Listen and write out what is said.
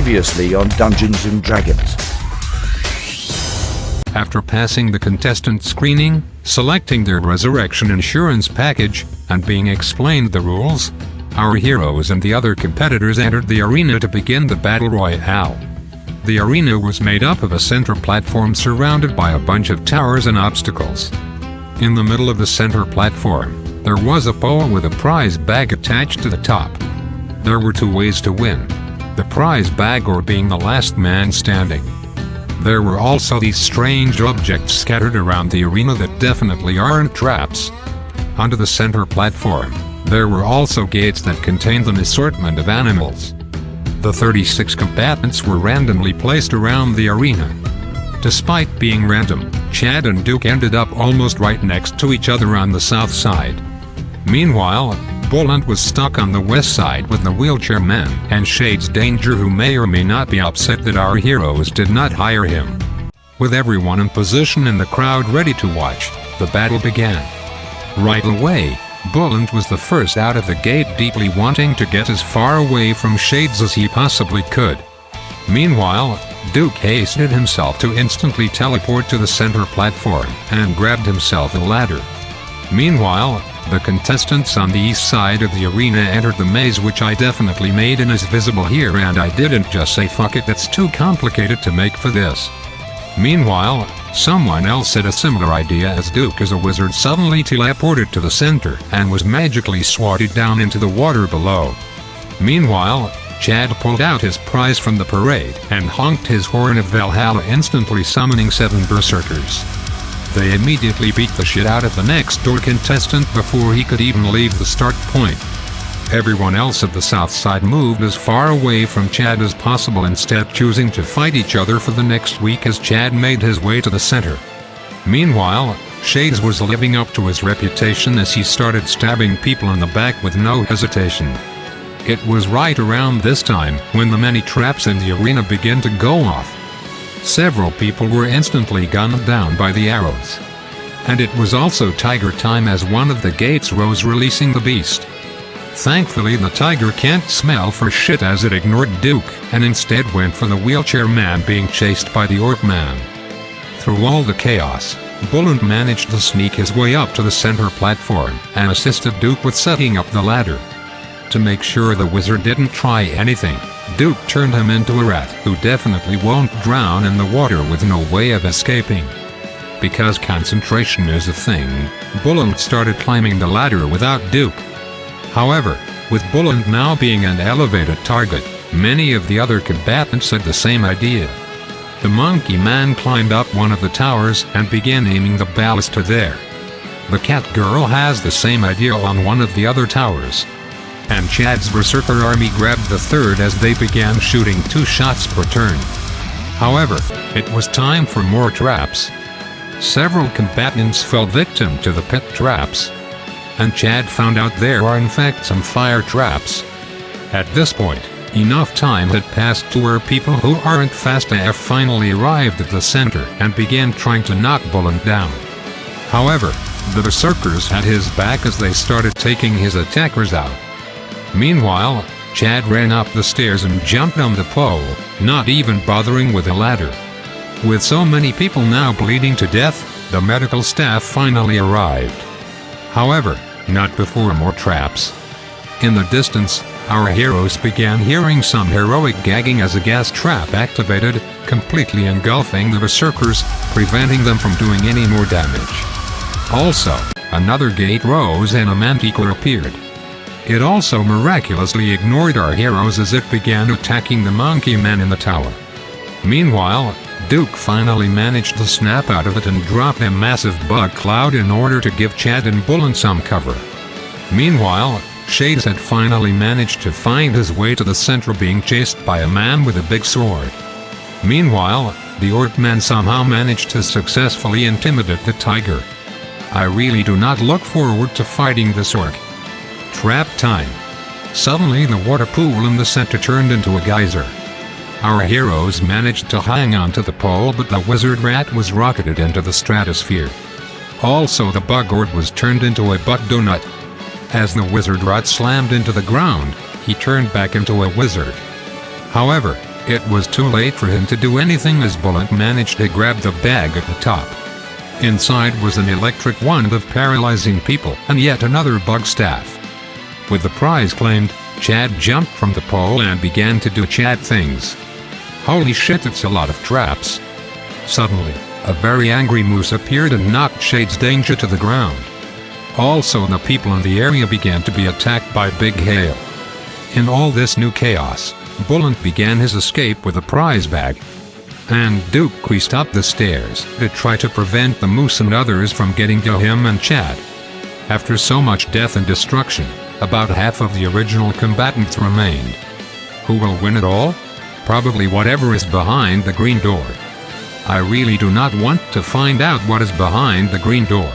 Previously on Dungeons and Dragons. After passing the contestant screening, selecting their resurrection insurance package, and being explained the rules, our heroes and the other competitors entered the arena to begin the battle royale. The arena was made up of a center platform surrounded by a bunch of towers and obstacles. In the middle of the center platform, there was a pole with a prize bag attached to the top. There were two ways to win: the prize bag or being the last man standing. There were also these strange objects scattered around the arena that definitely aren't traps. Onto the center platform, there were also gates that contained an assortment of animals. The 36 combatants were randomly placed around the arena. Despite being random, Chad and Duke ended up almost right next to each other on the south side. Meanwhile, Bulent was stuck on the west side with the wheelchair man and Shades Danger, who may or may not be upset that our heroes did not hire him. With everyone in position and the crowd ready to watch, the battle began. Right away, Bulent was the first out of the gate, deeply wanting to get as far away from Shades as he possibly could. Meanwhile, Duke hastened himself to instantly teleport to the center platform and grabbed himself a ladder. Meanwhile, the contestants on the east side of the arena entered the maze, which I definitely made and is visible here, and I didn't just say fuck it, that's too complicated to make for this. Meanwhile, someone else had a similar idea, as Duke as a wizard suddenly teleported to the center and was magically swatted down into the water below. Meanwhile, Chad pulled out his prize from the parade and honked his horn of Valhalla, instantly summoning 7 berserkers. They immediately beat the shit out of the next door contestant before he could even leave the start point. Everyone else of the south side moved as far away from Chad as possible, instead choosing to fight each other for the next week as Chad made his way to the center. Meanwhile, Shades was living up to his reputation as he started stabbing people in the back with no hesitation. It was right around this time when the many traps in the arena began to go off. Several people were instantly gunned down by the arrows. And it was also tiger time as one of the gates rose, releasing the beast. Thankfully, the tiger can't smell for shit as it ignored Duke and instead went for the wheelchair man being chased by the orc man. Through all the chaos, Bulent managed to sneak his way up to the center platform and assisted Duke with setting up the ladder. To make sure the wizard didn't try anything, Duke turned him into a rat who definitely won't drown in the water with no way of escaping. Because concentration is a thing, Bulent started climbing the ladder without Duke. However, with Bulent now being an elevated target, many of the other combatants had the same idea. The monkey man climbed up one of the towers and began aiming the ballista there. The cat girl has the same idea on one of the other towers. And Chad's berserker army grabbed the third as they began shooting 2 shots per turn. However, it was time for more traps. Several combatants fell victim to the pit traps. And Chad found out there are in fact some fire traps. At this point, enough time had passed to where people who aren't fast AF finally arrived at the center and began trying to knock Bulent down. However, the berserkers had his back as they started taking his attackers out. Meanwhile, Chad ran up the stairs and jumped on the pole, not even bothering with a ladder. With so many people now bleeding to death, the medical staff finally arrived. However, not before more traps. In the distance, our heroes began hearing some heroic gagging as a gas trap activated, completely engulfing the berserkers, preventing them from doing any more damage. Also, another gate rose and a manticore appeared. It also miraculously ignored our heroes as it began attacking the monkey man in the tower. Meanwhile, Duke finally managed to snap out of it and drop a massive bug cloud in order to give Chad and Bulent some cover. Meanwhile, Shades had finally managed to find his way to the center, being chased by a man with a big sword. Meanwhile, the orc man somehow managed to successfully intimidate the tiger. I really do not look forward to fighting this orc. Trap time. Suddenly the water pool in the center turned into a geyser. Our heroes managed to hang on to the pole, but the wizard rat was rocketed into the stratosphere. Also, the bug orb was turned into a butt donut. As the wizard rat slammed into the ground, he turned back into a wizard. However, It was too late for him to do anything as Bullet managed to grab the bag at the top. Inside was an electric wand of paralyzing people and yet another bug staff. With the prize claimed, Chad jumped from the pole and began to do Chad things. Holy shit, it's a lot of traps. Suddenly, a very angry moose appeared and knocked Shade's Danger to the ground. Also, the people in the area began to be attacked by Big Hail. In all this new chaos, Bullet began his escape with a prize bag. And Duke creased up the stairs to try to prevent the moose and others from getting to him and Chad. After so much death and destruction, about half of the original combatants remained. Who will win it all? Probably whatever is behind the green door. I really do not want to find out what is behind the green door.